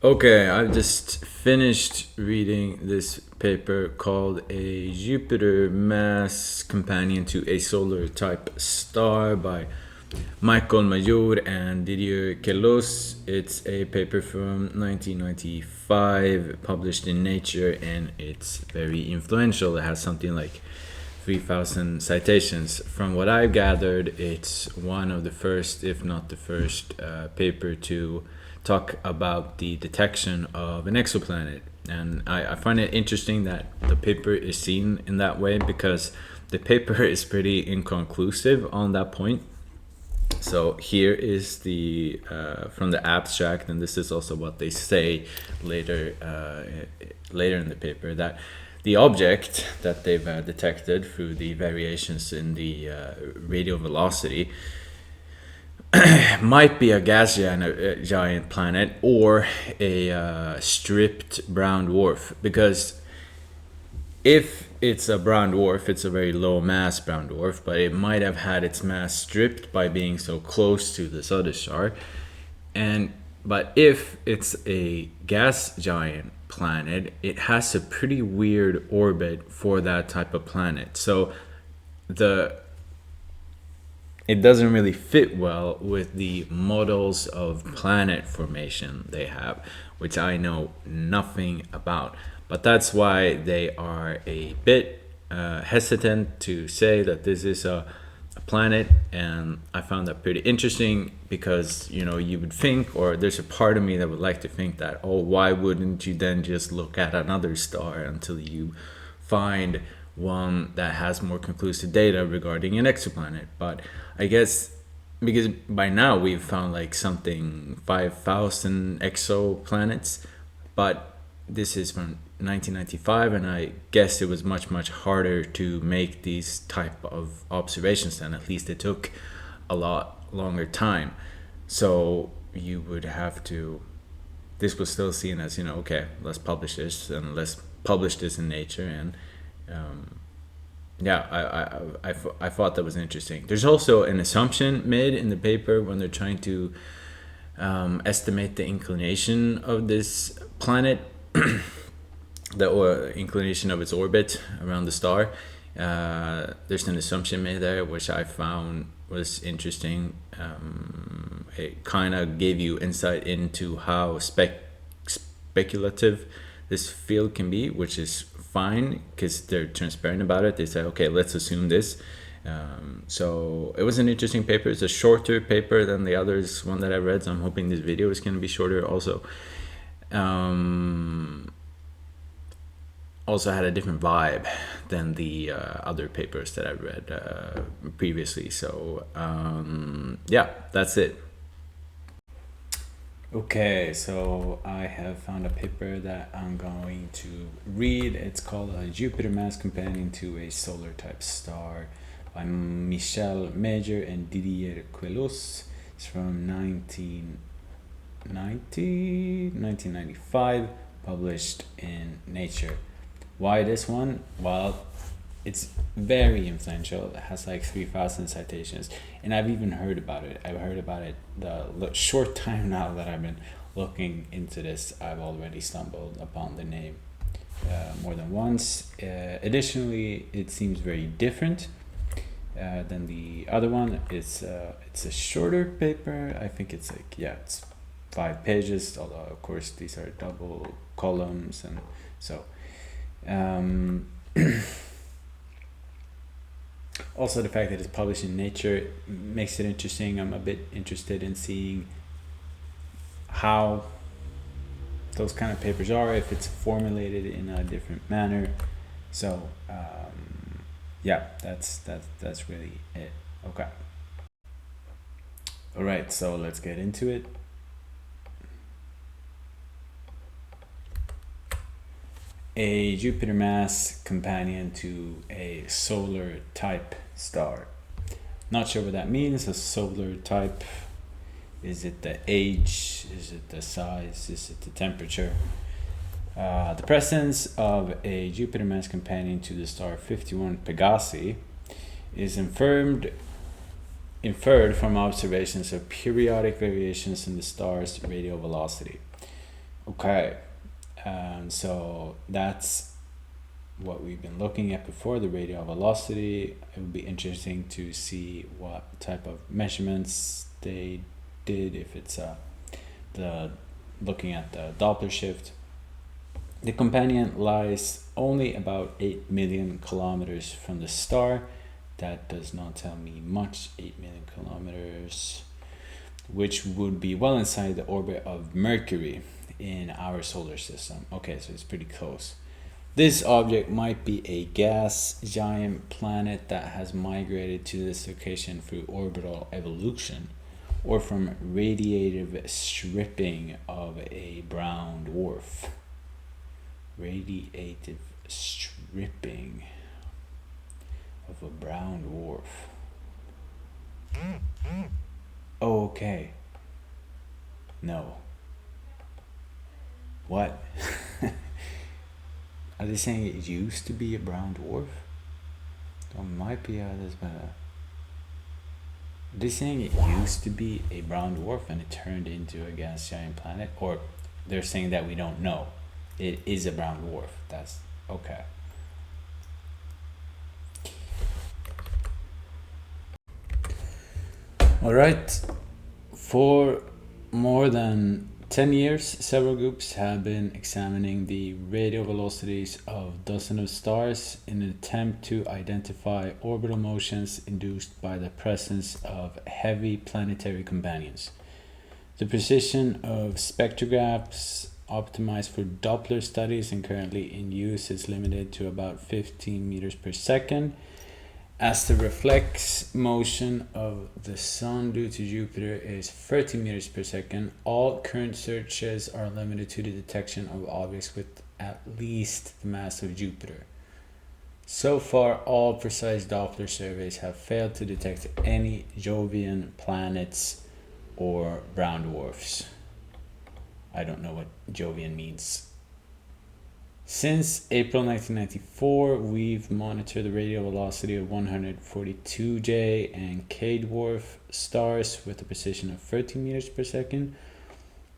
Okay, I've just finished reading this paper called A Jupiter Mass Companion to a Solar Type Star by Michael Major and Didier Queloz. It's a paper from 1995 published in Nature, and it's very influential. It has something like 3,000 citations. From what I've gathered, it's one of the first, if not the first, paper to talk about the detection of an exoplanet. And I find it interesting that the paper is seen in that way because the paper is pretty inconclusive on that point. So here is the from the abstract, and this is also what they say later in the paper, that the object that they've detected through the variations in the radial velocity might be a gas giant planet or a stripped brown dwarf. Because if it's a brown dwarf, it's a very low mass brown dwarf, but it might have had its mass stripped by being so close to this other star. But if it's a gas giant planet, it has a pretty weird orbit for that type of planet. So it doesn't really fit well with the models of planet formation they have, which I know nothing about. But that's why they are a bit hesitant to say that this is a planet. And I found that pretty interesting because, you would think, or there's a part of me that would like to think that, oh, why wouldn't you then just look at another star until you find one that has more conclusive data regarding an exoplanet? But I guess because by now we've found like something 5,000 exoplanets, but this is from 1995, and I guess it was much harder to make these type of observations, and at least it took a lot longer time. So you would have to, this was still seen as, okay, let's publish this and let's publish this in Nature. And I thought that was interesting. There's also an assumption made in the paper when they're trying to estimate the inclination of this planet, the inclination of its orbit around the star. There's an assumption made there which I found was interesting. It kind of gave you insight into how speculative this field can be, which is fine because they're transparent about it. They say, okay, let's assume this. So it was an interesting paper. It's a shorter paper than the others one that I read, so I'm hoping this video is going to be shorter also. Also had a different vibe than the other papers that I read previously. So that's it. Okay, so I have found a paper that I'm going to read. It's called A Jupiter Mass Companion to a Solar Type Star by Michel Major and Didier Queloz. It's from 1995, published in Nature. Why this one? Well, it's very influential. It has like 3,000 citations, and I've even heard about it. I've heard about it the short time now that I've been looking into this. I've already stumbled upon the name more than once. Additionally, it seems very different than the other one. It's a shorter paper. I think it's it's 5 pages, although of course these are double columns, and so also the fact that it's published in Nature makes it interesting. I'm a bit interested in seeing how those kind of papers are, if it's formulated in a different manner. So that's really it. Okay. All right, so let's get into it. A Jupiter Mass Companion to a Solar Type Star. Not sure what that means. A solar type. Is it the age? Is it the size? Is it the temperature? The presence of a Jupiter Mass Companion to the star 51 Pegasi is inferred from observations of periodic variations in the star's radial velocity. Okay, so that's what we've been looking at before, the radial velocity. It would be interesting to see what type of measurements they did, if it's the looking at the Doppler shift. The companion lies only about 8 million kilometers from the star. That does not tell me much. 8 million kilometers, which would be well inside the orbit of Mercury in our solar system. Okay, so it's pretty close. This object might be a gas giant planet that has migrated to this location through orbital evolution or from radiative stripping of a brown dwarf. Radiative stripping of a brown dwarf. Oh, okay. No. What? Are they saying it used to be a brown dwarf? Or might be others, but are they saying it used to be a brown dwarf and it turned into a gas giant planet? Or they're saying that we don't know. It is a brown dwarf. That's okay. All right. For more than 10 years, several groups have been examining the radial velocities of dozens of stars in an attempt to identify orbital motions induced by the presence of heavy planetary companions. The precision of spectrographs optimized for Doppler studies and currently in use is limited to about 15 meters per second. As the reflex motion of the Sun due to Jupiter is 30 meters per second, all current searches are limited to the detection of objects with at least the mass of Jupiter. So far, all precise Doppler surveys have failed to detect any Jovian planets or brown dwarfs. I don't know what Jovian means. Since April 1994, we've monitored the radial velocity of 142J and K dwarf stars with a precision of 13 meters per second.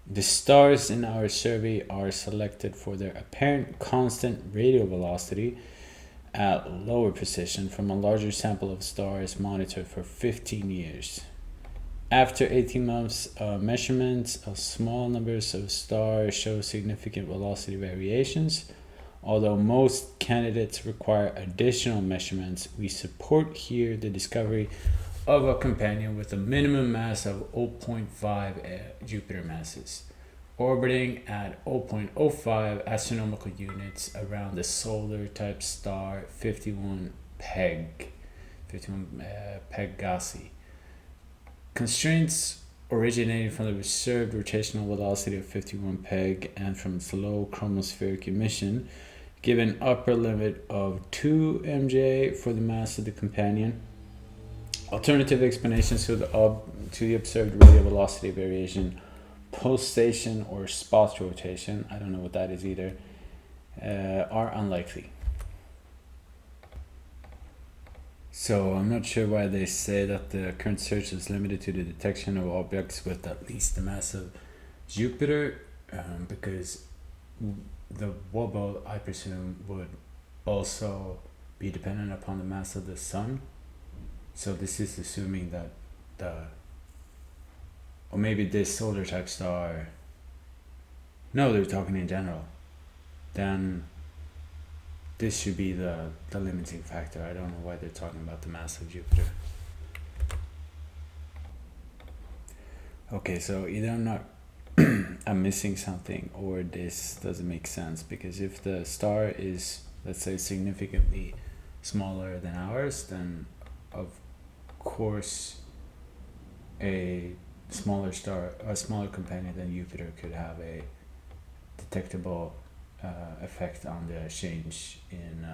The stars in our survey are selected for their apparent constant radial velocity at lower precision from a larger sample of stars monitored for 15 years. After 18 months of measurements, a small numbers of stars show significant velocity variations. Although most candidates require additional measurements, we support here the discovery of a companion with a minimum mass of 0.5 Jupiter masses, orbiting at 0.05 astronomical units around the solar type star 51 Pegasi. Constraints originating from the observed rotational velocity of 51 peg and from its low chromospheric emission give an upper limit of 2 mj for the mass of the companion. Alternative explanations to the observed radial velocity variation, pulsation or spot rotation, I don't know what that is either, are unlikely. So I'm not sure why they say that the current search is limited to the detection of objects with at least the mass of Jupiter, because the wobble, I presume, would also be dependent upon the mass of the Sun. So this is assuming that or maybe this solar type star, no, they're talking in general, then this should be the limiting factor. I don't know why they're talking about the mass of Jupiter. Okay, so either I'm missing something, or this doesn't make sense, because if the star is, let's say, significantly smaller than ours, then of course a smaller companion than Jupiter could have a detectable effect on the change in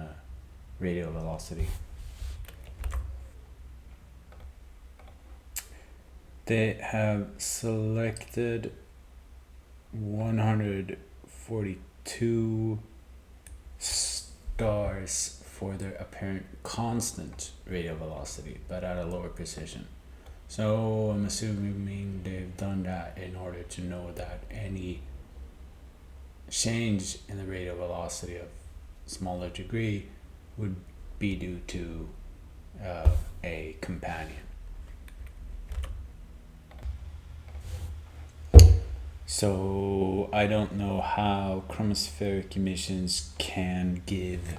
radial velocity. They have selected 142 stars for their apparent constant radial velocity, but at a lower precision. So I'm assuming they've done that in order to know that any change in the radial velocity of smaller degree would be due to a companion. So I don't know how chromospheric emissions can give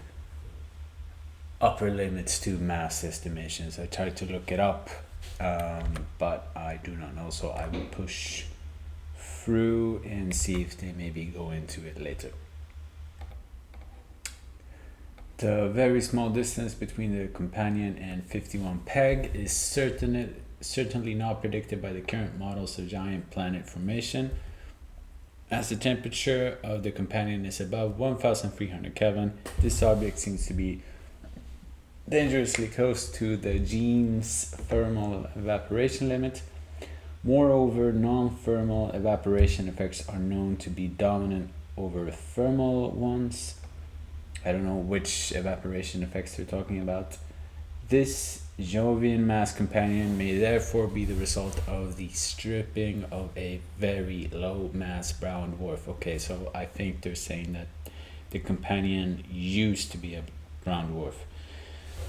upper limits to mass estimations. I tried to look it up, but I do not know, so I will push through and see if they maybe go into it later. The very small distance between the companion and 51 Peg is certainly not predicted by the current models of giant planet formation. As the temperature of the companion is above 1300 Kelvin, this object seems to be dangerously close to the gene's thermal evaporation limit. Moreover, non-thermal evaporation effects are known to be dominant over thermal ones. I don't know which evaporation effects they're talking about. This Jovian mass companion may therefore be the result of the stripping of a very low mass brown dwarf. Okay, so I think they're saying that the companion used to be a brown dwarf.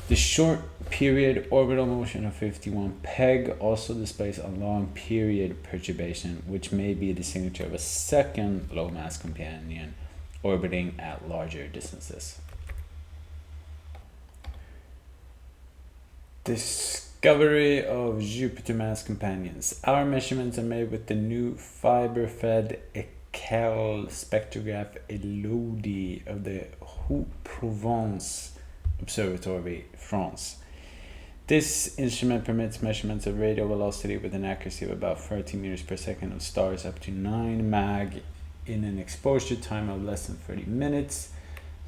The short period orbital motion of 51 Peg also displays a long period perturbation, which may be the signature of a second low mass companion orbiting at larger distances. Discovery of Jupiter mass companions. Our measurements are made with the new fiber-fed Queloz spectrograph Elodie of the Haute-Provence Observatory, France. This instrument permits measurements of radial velocity with an accuracy of about 30 meters per second of stars up to 9 mag in an exposure time of less than 30 minutes.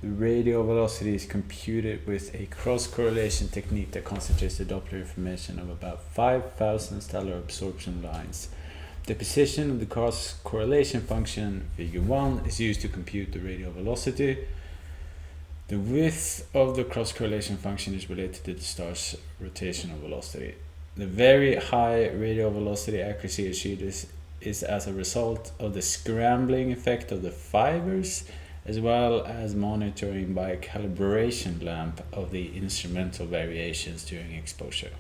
The radial velocity is computed with a cross-correlation technique that concentrates the Doppler information of about 5,000 stellar absorption lines. The position of the cross-correlation function, figure 1, is used to compute the radial velocity. The width of the cross-correlation function is related to the star's rotational velocity. The very high radial velocity accuracy achieved is as a result of the scrambling effect of the fibers, as well as monitoring by a calibration lamp of the instrumental variations during exposure.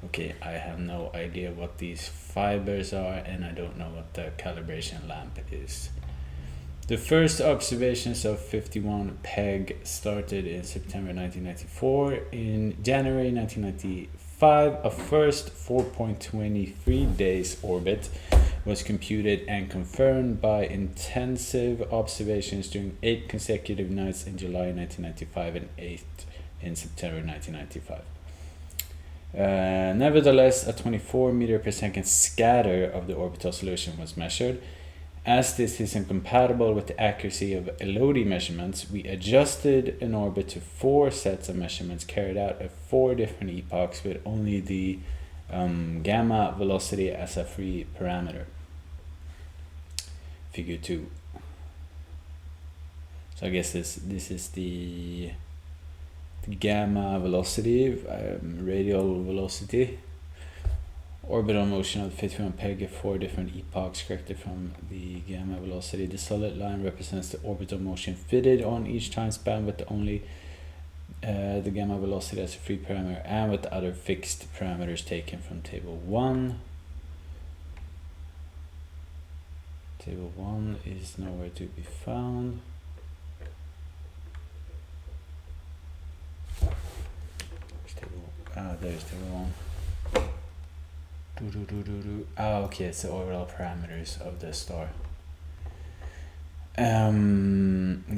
Okay, I have no idea what these fibers are, and I don't know what the calibration lamp is. The first observations of 51 Peg started in September 1994. In January 1995, a first 4.23 days orbit was computed and confirmed by intensive observations during 8 consecutive nights in July 1995 and 8 in September 1995. Nevertheless, a 24 meter per second scatter of the orbital solution was measured. As this is incompatible with the accuracy of Elodie measurements, we adjusted an orbit to 4 sets of measurements carried out at 4 different epochs with only the gamma velocity as a free parameter. Figure 2. So I guess this is the gamma velocity, radial velocity. Orbital motion of the 51 Peg at 4 different epochs corrected from the gamma velocity. The solid line represents the orbital motion fitted on each time span with only the gamma velocity as a free parameter and with the other fixed parameters taken from table 1. Table 1 is nowhere to be found. There's table 1. Okay, it's the orbital parameters of the star.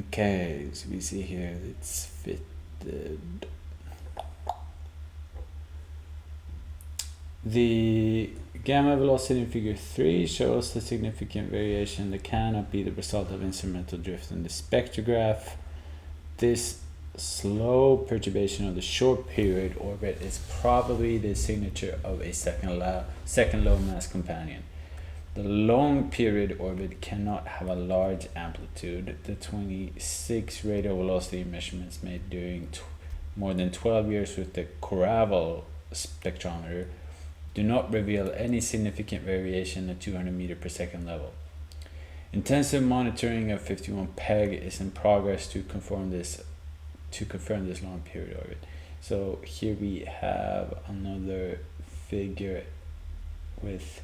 Okay, so we see here it's fitted. The gamma velocity in figure 3 shows the significant variation that cannot be the result of instrumental drift in the spectrograph. This slow perturbation of the short period orbit is probably the signature of a second low mass companion. The long period orbit cannot have a large amplitude. The 26 radial velocity measurements made during more than 12 years with the Coraval spectrometer do not reveal any significant variation at 200 meter per second level. Intensive monitoring of 51 peg is in progress to confirm this long period orbit. So here we have another figure with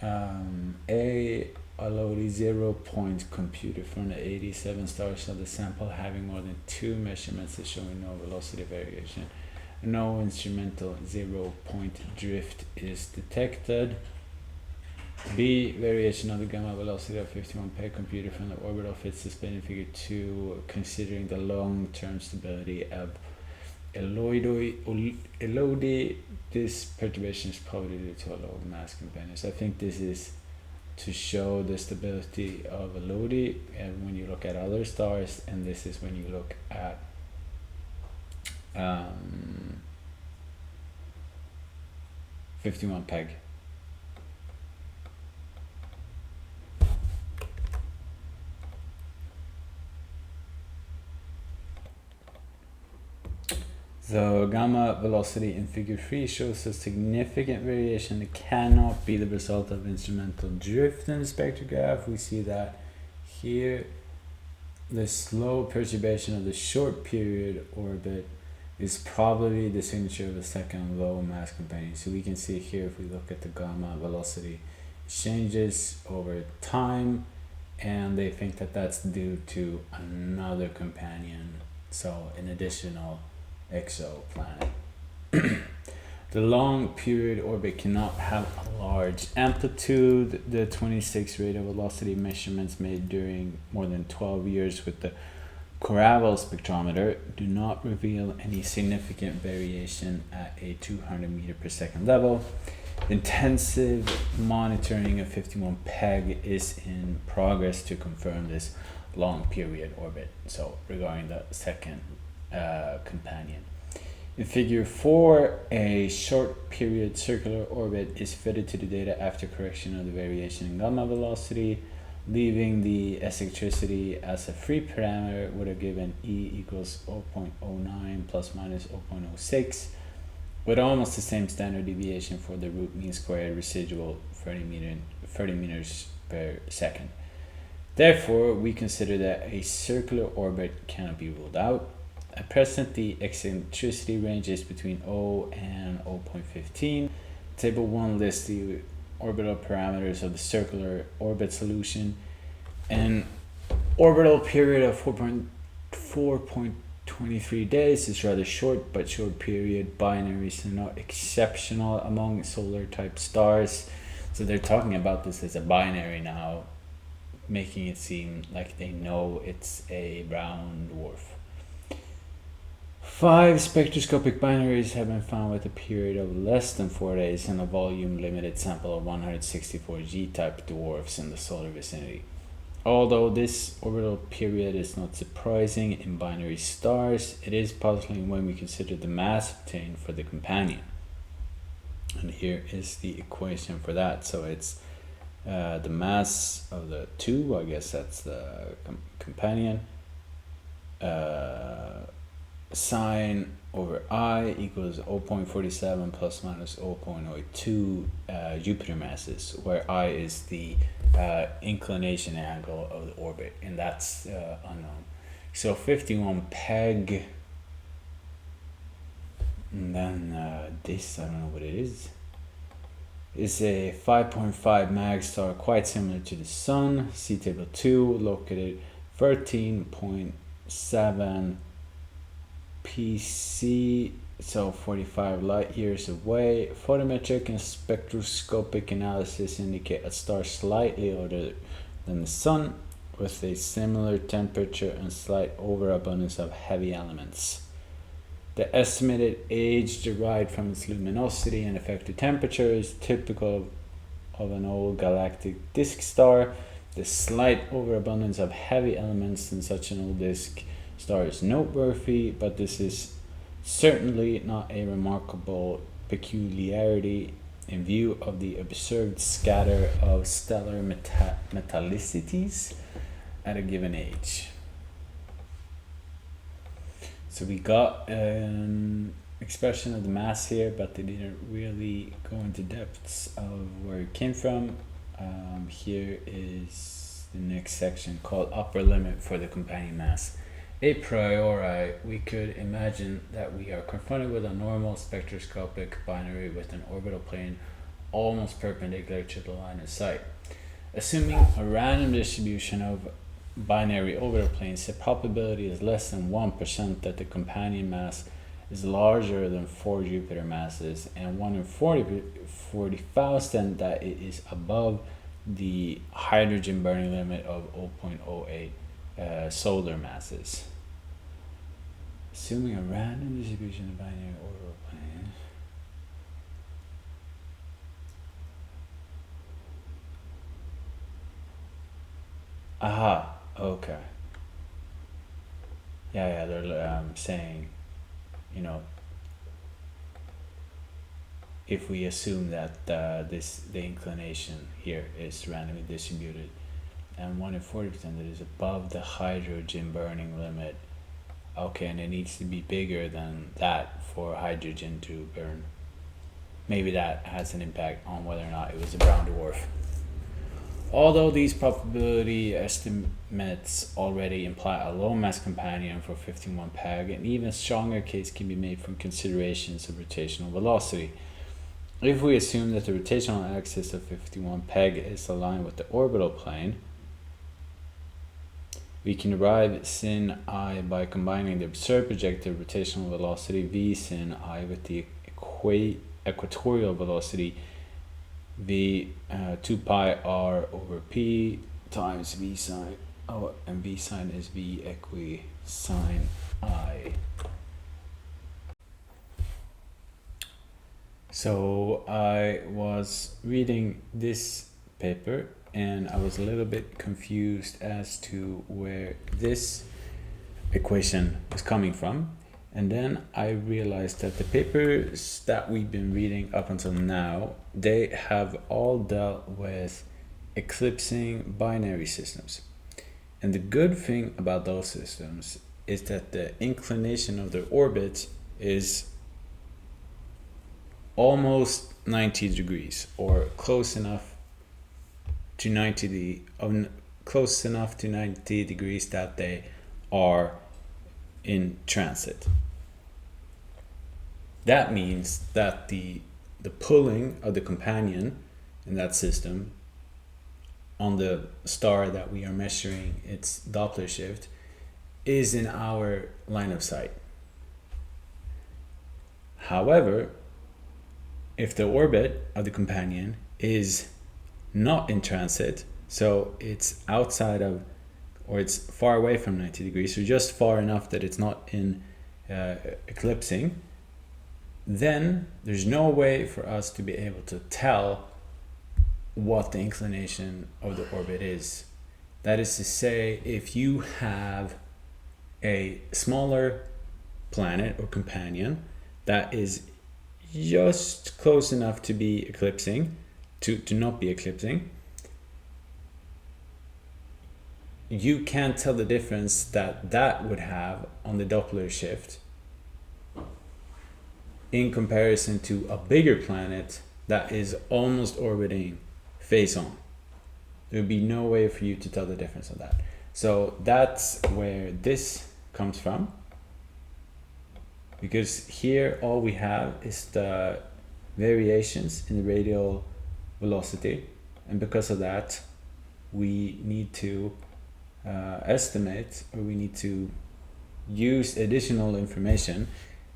a Lodi 0-point computer from the 87 stars of the sample having more than 2 measurements is showing no velocity variation. No instrumental 0-point drift is detected. B. Variation of the gamma velocity of 51 peg computer from the orbital fits displayed in figure 2, considering the long-term stability of Elodie. This perturbation is probably due to a low mass companion. So I think this is to show the stability of Elodie, and when you look at other stars, and this is when you look at 51 peg. The gamma velocity in figure 3 shows a significant variation that cannot be the result of instrumental drift in the spectrograph. We see that here the slow perturbation of the short period orbit is probably the signature of a second low mass companion. So we can see here, if we look at the gamma velocity, it changes over time, and they think that that's due to another companion, so an additional exoplanet. The long period orbit cannot have a large amplitude. The 26 rate of velocity measurements made during more than 12 years with the Queloz spectrometer do not reveal any significant variation at a 200 meter per second level. Intensive monitoring of 51 peg is in progress to confirm this long period orbit. So regarding the second companion. In figure 4, a short period circular orbit is fitted to the data after correction of the variation in gamma velocity. Leaving the eccentricity as a free parameter would have given E equals 0.09 plus minus 0.06, with almost the same standard deviation for the root mean squared residual 30 meters per second. Therefore, we consider that a circular orbit cannot be ruled out. At present, the eccentricity range is between 0 and 0.15. Table 1 lists the orbital parameters of the circular orbit solution. An orbital period of 4.23 days is rather short, but short period binaries are not exceptional among solar type stars. So they're talking about this as a binary now, making it seem like they know it's a brown dwarf. 5 spectroscopic binaries have been found with a period of less than 4 days and a volume limited sample of 164 G-type dwarfs in the solar vicinity. Although this orbital period is not surprising in binary stars, it is puzzling when we consider the mass obtained for the companion. And here is the equation for that. So it's the mass of the 2, I guess that's the companion, sine over I equals 0.47 plus minus 0.02 Jupiter masses, where I is the inclination angle of the orbit, and that's unknown. So 51 peg, and then this, I don't know what it is a 5.5 mag star, quite similar to the Sun. See table 2, located 13.7 PC, so 45 light years away. Photometric and spectroscopic analysis indicate a star slightly older than the Sun, with a similar temperature and slight overabundance of heavy elements. The estimated age derived from its luminosity and effective temperature is typical of an old galactic disk star. The slight overabundance of heavy elements in such an old disk star is noteworthy, but this is certainly not a remarkable peculiarity in view of the observed scatter of stellar metallicities at a given age. So we got an expression of the mass here, but they didn't really go into depths of where it came from. Here is the next section called upper limit for the companion mass. A priori, we could imagine that we are confronted with a normal spectroscopic binary with an orbital plane almost perpendicular to the line of sight. Assuming a random distribution of binary orbital planes, the probability is less than 1% that the companion mass is larger than 4 Jupiter masses, and 1 in 40,000 that it is above the hydrogen burning limit of 0.08 solar masses. Assuming a random distribution of binary orbital planes. Aha, okay. Yeah, they're saying, you know, if we assume that the inclination here is randomly distributed, and 1 in 40% that is above the hydrogen burning limit. Okay, and it needs to be bigger than that for hydrogen to burn. Maybe that has an impact on whether or not it was a brown dwarf. Although these probability estimates already imply a low mass companion for 51 PEG, an even stronger case can be made from considerations of rotational velocity. If we assume that the rotational axis of 51 PEG is aligned with the orbital plane, we can derive sin I by combining the observed projected rotational velocity v sin I with the equatorial velocity v 2 pi r over p times v sine, and v sine is v equi sine I. So I was reading this paper and I was a little bit confused as to where this equation was coming from. And then I realized that the papers that we've been reading up until now, they have all dealt with eclipsing binary systems. And the good thing about those systems is that the inclination of their orbit is almost 90 degrees, or close enough to 90 degrees that they are in transit. That means that the pulling of the companion in that system on the star that we are measuring its Doppler shift is in our line of sight. However, if the orbit of the companion is not in transit, so it's outside of, or it's far away from 90 degrees, so just far enough that it's not in eclipsing, then there's no way for us to be able to tell what the inclination of the orbit is. That is to say, if you have a smaller planet or companion that is just close enough to be eclipsing, to not be eclipsing, you can't tell the difference that would have on the Doppler shift in comparison to a bigger planet that is almost orbiting face on. There would be no way for you to tell the difference of that. So that's where this comes from, because here all we have is the variations in the radial velocity, and because of that we need to estimate, or we need to use additional information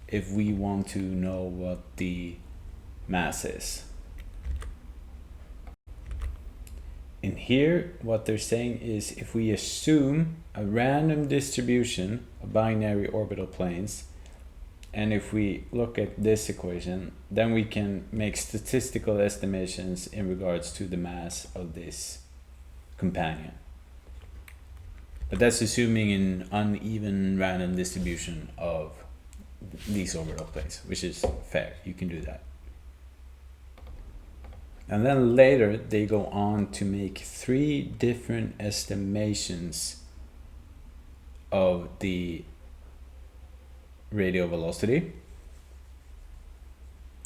if we want to know what the mass is. In here, what they're saying is, if we assume a random distribution of binary orbital planes, and if we look at this equation, then we can make statistical estimations in regards to the mass of this companion. But that's assuming an uneven random distribution of these orbital planes, which is fair. You can do that. And then later they go on to make 3 different estimations of the radial velocity.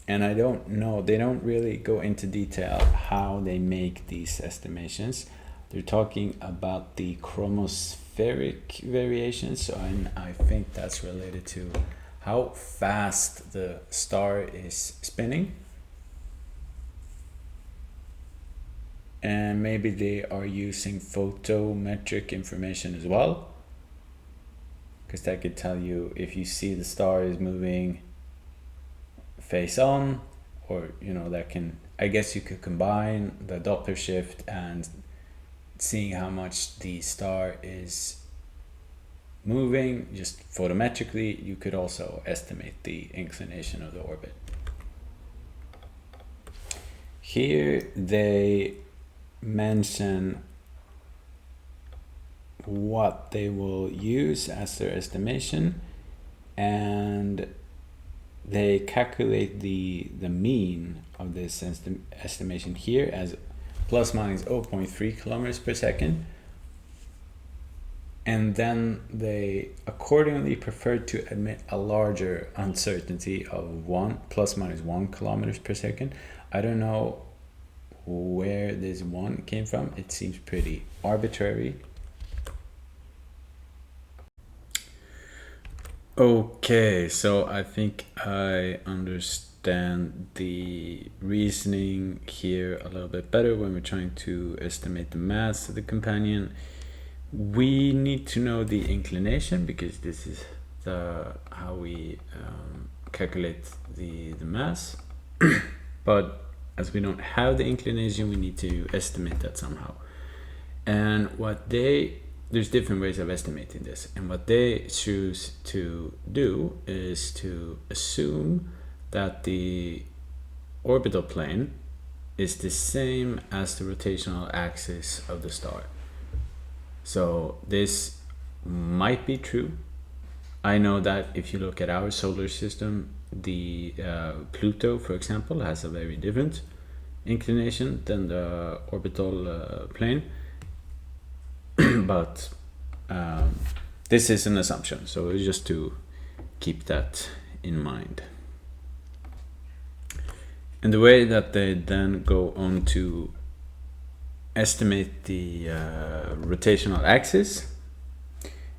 And I don't know, they don't really go into detail how they make these estimations. They're talking about the chromospheric variations, so I think that's related to how fast the star is spinning. And maybe they are using photometric information as well, because that could tell you if you see the star is moving face on, or that can, I guess you could combine the Doppler shift and seeing how much the star is moving just photometrically. You could also estimate the inclination of the orbit. Here they mention what they will use as their estimation, and they calculate the mean of this estimation here as plus minus 0.3 kilometers per second, and then they accordingly prefer to admit a larger uncertainty of plus minus 1 kilometers per second. I don't know where this one came from. It seems pretty arbitrary. Okay, so I think I understand the reasoning here a little bit better. When we're trying to estimate the mass of the companion, we need to know the inclination, because this is how we calculate the mass. But as we don't have the inclination, we need to estimate that somehow. And there's different ways of estimating this. And what they choose to do is to assume that the orbital plane is the same as the rotational axis of the star. So this might be true. I know that if you look at our solar system, the Pluto, for example, has a very different inclination than the orbital plane. But this is an assumption, so just to keep that in mind. And the way that they then go on to estimate the rotational axis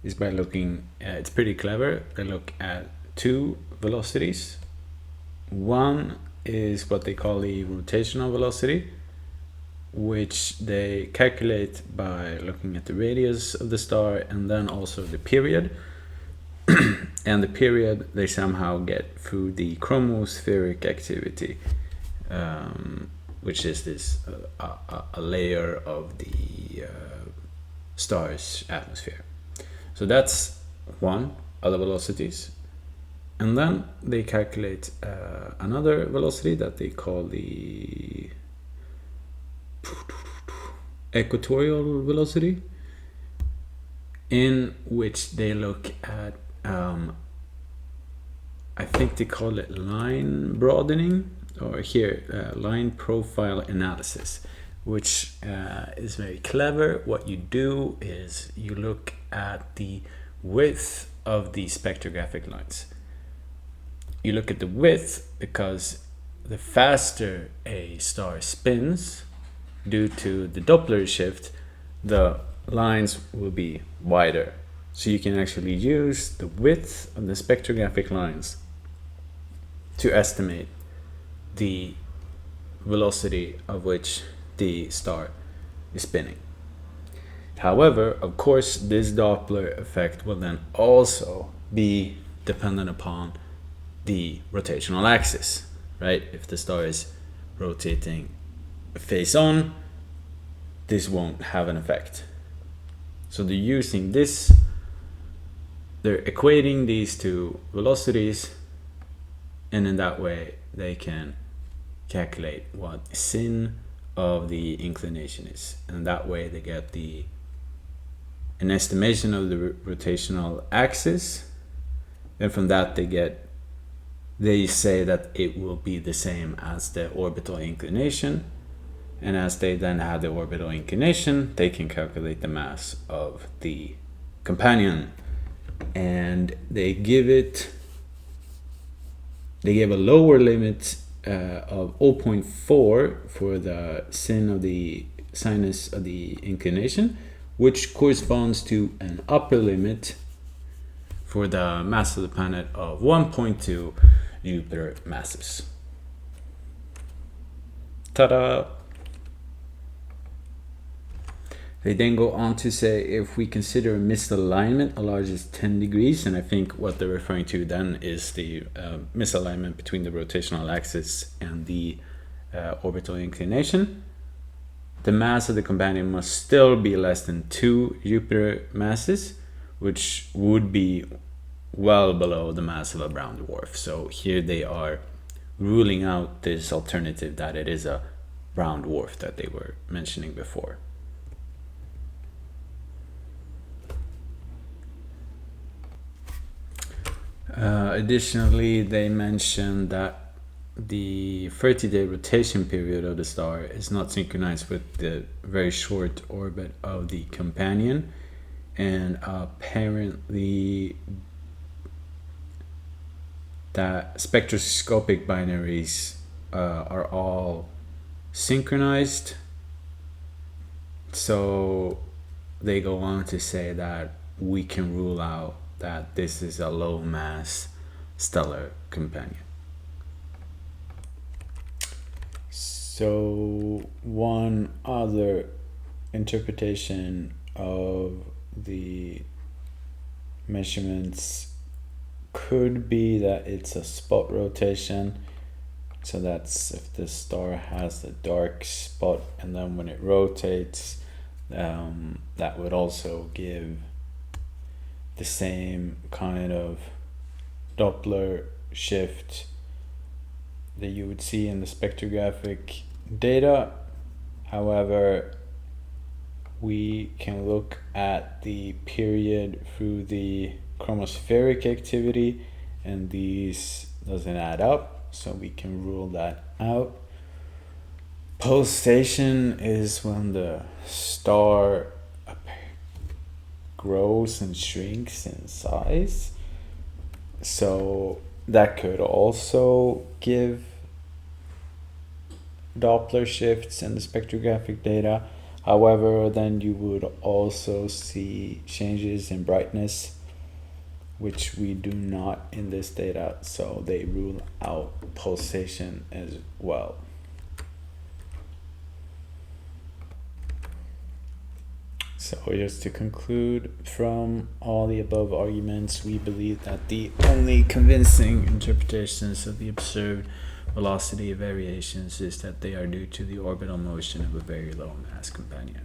is by looking, it's pretty clever. They look at two velocities. One is what they call the rotational velocity, which they calculate by looking at the radius of the star and then also the period. And the period they somehow get through the chromospheric activity, which is this a layer of the star's atmosphere. So that's one of the velocities. And then they calculate another velocity that they call the equatorial velocity, in which they look at I think they call it line broadening, or here line profile analysis, which is very clever. What you do is you look at the width of the spectrographic lines. You look at the width because the faster a star spins, due to the Doppler shift, the lines will be wider. So you can actually use the width of the spectrographic lines to estimate the velocity of which the star is spinning. However, of course, this Doppler effect will then also be dependent upon the rotational axis, right? If the star is rotating face on, this won't have an effect. So they're using this, they're equating these two velocities, and in that way they can calculate what sin of the inclination is, and that way they get an estimation of the rotational axis, and from that they say that it will be the same as the orbital inclination, and as they then have the orbital inclination, they can calculate the mass of the companion, and they give a lower limit of 0.4 for the sinus of the inclination, which corresponds to an upper limit for the mass of the planet of 1.2 Jupiter masses. Ta-da! They then go on to say if we consider a misalignment as large as 10 degrees, and I think what they're referring to then is the misalignment between the rotational axis and the orbital inclination, the mass of the companion must still be less than 2 Jupiter masses, which would be well below the mass of a brown dwarf. So here they are ruling out this alternative that it is a brown dwarf that they were mentioning before. Additionally, they mentioned that the 30-day rotation period of the star is not synchronized with the very short orbit of the companion, and apparently that spectroscopic binaries are all synchronized. So they go on to say that we can rule out that this is a low mass stellar companion. So one other interpretation of the measurements could be that it's a spot rotation. So that's if the star has a dark spot, and then when it rotates, that would also give the same kind of Doppler shift that you would see in the spectrographic data. However, we can look at the period through the chromospheric activity, and these doesn't add up, so we can rule that out. Pulsation is when the star grows and shrinks in size, so that could also give Doppler shifts in the spectrographic data. However, then you would also see changes in brightness, which we do not in this data, so they rule out pulsation as well. So just to conclude, from all the above arguments, we believe that the only convincing interpretations of the observed velocity variations is that they are due to the orbital motion of a very low mass companion.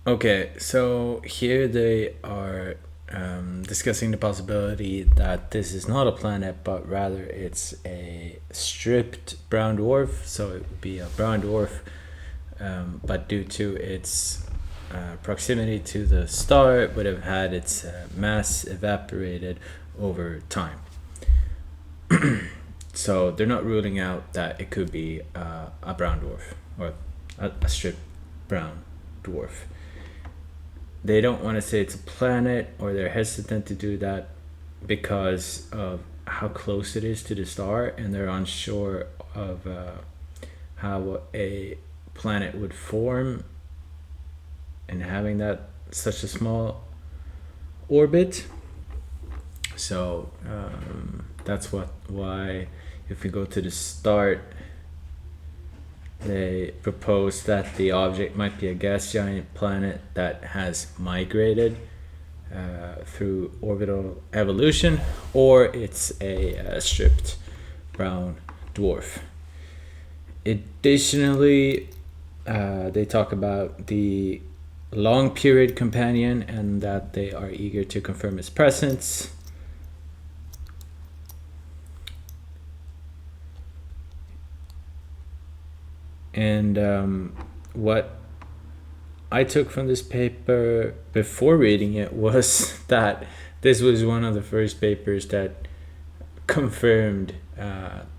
Okay, so here they are discussing the possibility that this is not a planet, but rather it's a stripped brown dwarf. So it would be a brown dwarf, but due to its proximity to the star, it would have had its mass evaporated over time. So they're not ruling out that it could be a brown dwarf or a stripped brown dwarf. They don't want to say it's a planet, or they're hesitant to do that because of how close it is to the star, and they're unsure of how a planet would form and having that such a small orbit. So that's why if we go to the start, they propose that the object might be a gas giant planet that has migrated through orbital evolution, or it's a stripped brown dwarf. Additionally, they talk about the long period companion and that they are eager to confirm its presence. And what I took from this paper before reading it was that this was one of the first papers that confirmed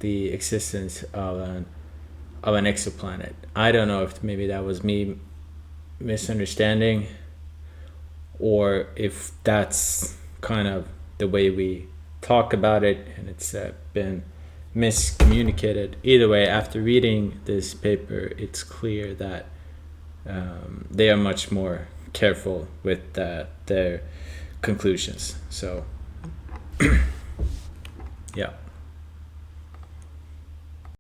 the existence of an exoplanet. I don't know if maybe that was me misunderstanding, or if that's kind of the way we talk about it, and it's been miscommunicated. Either way, after reading this paper, it's clear that they are much more careful with their conclusions. So, yeah.